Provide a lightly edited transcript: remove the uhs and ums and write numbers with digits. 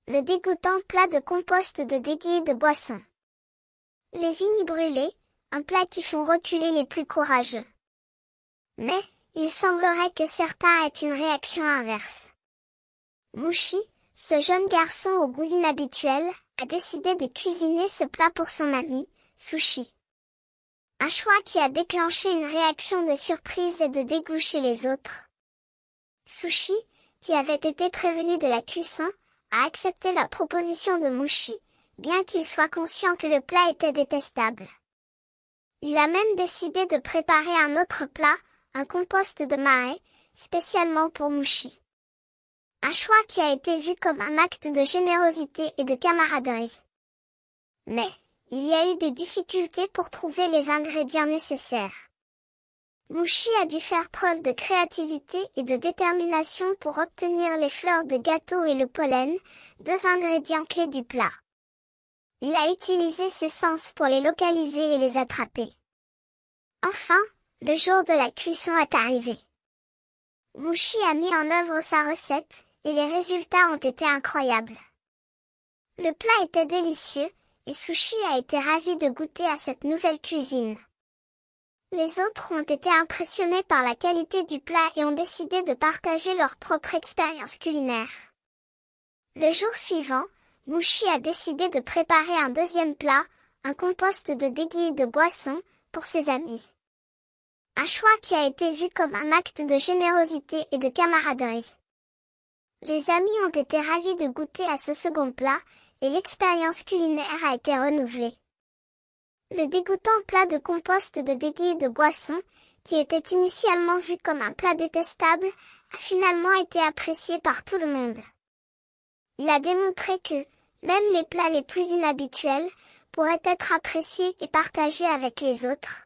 Le dégoûtant plat de compost de dédie de boisson. Les vignes brûlées, un plat qui font reculer les plus courageux. Mais, il semblerait que certains aient une réaction inverse. Mouchi, ce jeune garçon au goût inhabituel, a décidé de cuisiner ce plat pour son ami, Sushi. Un choix qui a déclenché une réaction de surprise et de dégoût chez les autres. Sushi, qui avait été prévenu de la cuisson, a accepté la proposition de Mouchi, bien qu'il soit conscient que le plat était détestable. Il a même décidé de préparer un autre plat, un compost de mae, spécialement pour Mouchi. Un choix qui a été vu comme un acte de générosité et de camaraderie. Mais, il y a eu des difficultés pour trouver les ingrédients nécessaires. Mouchi a dû faire preuve de créativité et de détermination pour obtenir les fleurs de gâteau et le pollen, deux ingrédients clés du plat. Il a utilisé ses sens pour les localiser et les attraper. Enfin, le jour de la cuisson est arrivé. Mouchi a mis en œuvre sa recette, et les résultats ont été incroyables. Le plat était délicieux, et Sushi a été ravi de goûter à cette nouvelle cuisine. Les autres ont été impressionnés par la qualité du plat et ont décidé de partager leur propre expérience culinaire. Le jour suivant, Mouchi a décidé de préparer un deuxième plat, un compost de dédie de boisson, pour ses amis. Un choix qui a été vu comme un acte de générosité et de camaraderie. Les amis ont été ravis de goûter à ce second plat, et l'expérience culinaire a été renouvelée. Le dégoûtant plat de compost de dédie de boisson, qui était initialement vu comme un plat détestable, a finalement été apprécié par tout le monde. Il a démontré que, même les plats les plus inhabituels, pourraient être appréciés et partagés avec les autres.